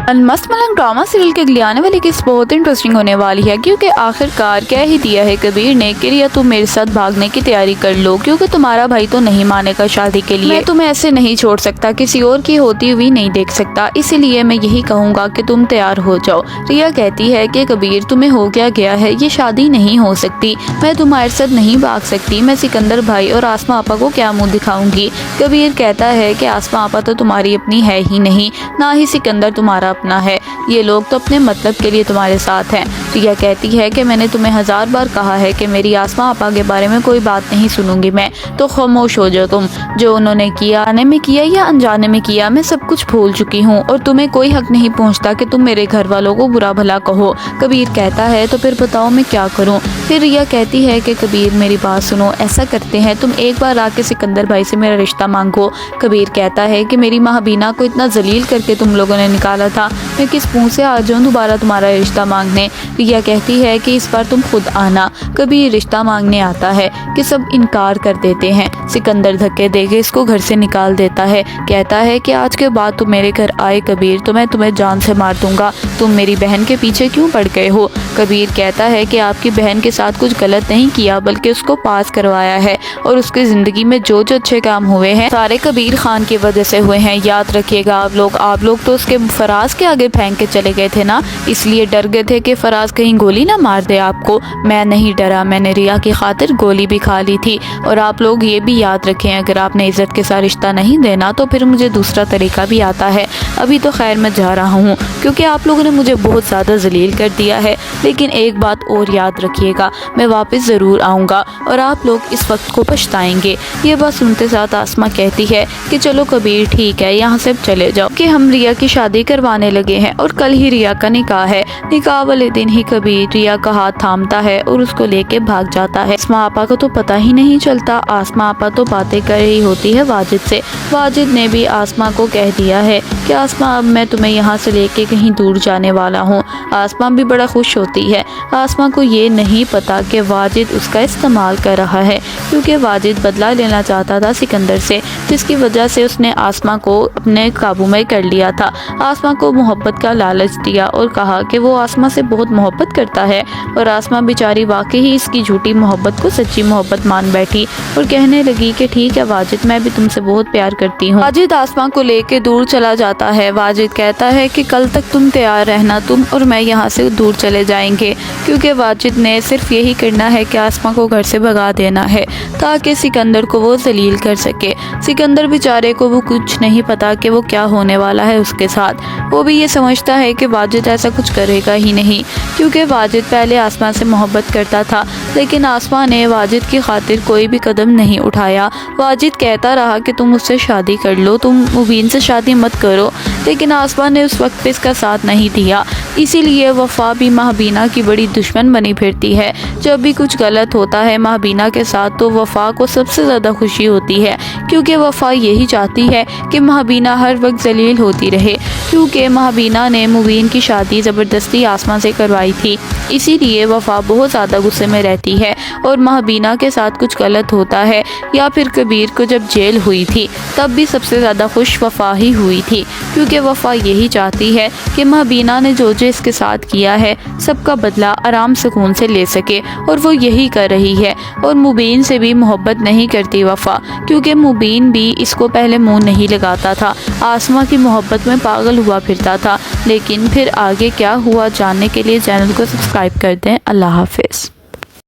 مست ملنگ drama serial کے اگلی آنے والی قسط بہت انٹرسٹنگ ہونے والی ہے، کیونکہ آخرکار کہہ ہی دیا ہے کبیر نے کہ ریا تم میرے ساتھ بھاگنے کی تیاری کر لو، کیونکہ تمہارا بھائی تو نہیں مانے گا شادی کے لیے۔ میں تمہیں ایسے نہیں چھوڑ سکتا، کسی اور کی ہوتی ہوئی نہیں دیکھ سکتا، اسی لیے میں یہی کہوں گا کہ تم تیار ہو جاؤ۔ ریا کہتی ہے کہ کبیر تمہیں ہو گیا ہے، یہ شادی نہیں ہو سکتی، میں تمہارے ساتھ نہیں بھاگ سکتی، میں سکندر بھائی اور آسماں آپا کو کیا منہ دکھاؤں گی۔ کبیر کہتا ہے کہ آسماں آپا تو تمہاری اپنی ہے ہی نہیں، نہ ہی سکندر تمہارا اپنا ہے، یہ لوگ تو اپنے مطلب کے لیے تمہارے ساتھ ہیں۔ ریا کہتی ہے کہ میں نے تمہیں 1000 بار کہا ہے کہ میری آسماں آپا کے بارے میں کوئی بات نہیں سنوں گی میں، تو خاموش ہو جاؤ تم۔ جو انہوں نے کیا، آنے میں کیا یا انجانے میں کیا، میں سب کچھ بھول چکی ہوں، اور تمہیں کوئی حق نہیں پہنچتا کہ تم میرے گھر والوں کو برا بھلا کہو۔ کبیر کہتا ہے تو پھر بتاؤ میں کیا کروں۔ پھر ریا کہتی ہے کہ کبیر میری بات سنو، ایسا کرتے ہیں تم ایک بار آ کے سکندر بھائی سے میرا رشتہ مانگو۔ کبیر کہتا ہے کہ میری ماں بینا کو اتنا ذلیل کر کے تم لوگوں نے نکالا تھا، میں کس منہ سے آ جاؤں دوبارہ تمہارا رشتہ مانگنے۔ ریا کہتی ہے کہ اس بار تم خود آنا۔ کبیر رشتہ مانگنے آتا ہے کہ سب انکار کر دیتے ہیں۔ سکندر دھکے دے کے اس کو گھر سے نکال دیتا ہے، کہتا ہے کہ آج کے بعد تم میرے گھر آئے کبیر تو میں تمہیں جان سے مار دوں گا، تم میری بہن کے پیچھے کیوں پڑ گئے ہو۔ کبیر کہتا ہے کہ آپ کی بہن کے ساتھ کچھ غلط نہیں کیا، بلکہ اس کو پاس کروایا ہے، اور اس کی زندگی میں جو اچھے کام ہوئے ہیں سارے کبیر خان کی وجہ سے ہوئے ہیں۔ یاد رکھیے گا آپ لوگ تو اس کے فراز کے آگے پھینک کے چلے گئے تھے نا، اس لیے ڈر گئے تھے کہ فراز کہیں گولی نہ مار دے آپ کو۔ میں نہیں ڈرا، میں نے ریا کی خاطر گولی بھی کھا لی تھی۔ اور آپ لوگ یہ بھی یاد رکھیں، اگر آپ نے عزت کے ساتھ رشتہ نہیں دینا تو پھر مجھے دوسرا طریقہ بھی آتا ہے۔ ابھی تو خیر میں جا رہا ہوں، کیونکہ آپ لوگوں نے مجھے بہت زیادہ ذلیل کر دیا ہے، لیکن ایک بات اور یاد رکھیے گا، میں واپس ضرور آؤں گا اور آپ لوگ اس وقت کو پچھتائیں گے۔ یہ بات سنتے ساتھ آسماں کہتی ہے کہ چلو کبیر ٹھیک ہے، یہاں سے چلے جاؤ کہ ہم ریا کی شادی کروانے لگے ہیں، اور کل ہی ریا کا نکاح ہے۔ نکاح والے دن ہی کبیر ریا کا ہاتھ تھامتا ہے اور اس کو لے کے بھاگ جاتا ہے۔ آسماں آپا کو تو پتہ ہی نہیں چلتا، آسماں آپا تو باتیں کر رہی ہوتی ہے واجد سے۔ واجد نے بھی آسماں کو کہہ دیا ہے کہ آسماں اب میں تمہیں یہاں سے لے کے کہیں دور جانے والا ہوں۔ آسماں بھی بڑا خوش ہوتی ہے۔ آسماں کو یہ نہیں پتا کہ واجد اس کا استعمال کر رہا ہے، کیونکہ واجد بدلہ لینا چاہتا تھا سکندر سے، جس کی وجہ سے اس نے آسماں کو اپنے قابو میں کر لیا تھا۔ آسماں کو محبت کا لالچ دیا اور کہا کہ وہ آسماں سے بہت محبت کرتا ہے، اور آسماں بیچاری واقعی ہی اس کی جھوٹی محبت کو سچی محبت مان بیٹھی اور کہنے لگی کہ ٹھیک ہے واجد، میں بھی تم سے بہت پیار کرتی ہوں۔ واجد آسماں کو لے کے دور چلا جاتا ہے۔ واجد کہتا ہے کہ کل تک تم تیار رہنا، تم اور میں یہاں سے دور چلے جائیں گے، کیونکہ واجد نے صرف یہی کرنا ہے کہ آسماں کو گھر سے بھگا دینا ہے تاکہ سکندر کو وہ ذلیل کر سکے۔ سکندر بیچارے کو وہ کچھ نہیں پتا کہ وہ کیا ہونے والا ہے اس کے ساتھ۔ وہ بھی یہ سمجھتا ہے کہ واجد ایسا کچھ کرے گا ہی نہیں، کیونکہ واجد پہلے آسماں سے محبت کرتا تھا، لیکن آسماں نے واجد کی خاطر کوئی بھی قدم نہیں اٹھایا۔ واجد کہتا رہا کہ تم اس سے شادی کر لو، تم مبین سے شادی مت کرو، لیکن آسماں نے اس وقت پہ اس کا ساتھ نہیں دیا۔ اسی لیے وفا بھی مہبینا کی بڑی دشمن بنی پھرتی ہے۔ جب بھی کچھ غلط ہوتا ہے مہبینا کے ساتھ تو وفا کو سب سے زیادہ خوشی ہوتی ہے، کیونکہ وفا یہی چاہتی ہے کہ مہبینا ہر وقت ذلیل ہوتی رہے، کیونکہ مہبینا نے مبین کی شادی زبردستی آسماں سے کروائی تھی۔ اسی لیے وفا بہت زیادہ غصے میں رہتی ہے، اور مہبینا کے ساتھ کچھ غلط ہوتا ہے یا پھر کبیر کو جب جیل ہوئی تھی تب بھی سب سے زیادہ خوش وفا ہی ہوئی تھی، کیونکہ وفا یہی چاہتی ہے کہ مہبینا نے جو اس کے ساتھ کیا ہے سب کا بدلہ آرام سکون سے لے سکے، اور وہ یہی کر رہی ہے۔ اور مبین سے بھی محبت نہیں کرتی وفا، کیونکہ مبین بھی اس کو پہلے منہ نہیں لگاتا تھا، آسماں کی محبت میں پاگل ہوا پھرتا تھا۔ لیکن پھر آگے کیا ہوا جاننے کے لیے چینل کو سبسکرائب کر دیں۔ اللہ حافظ۔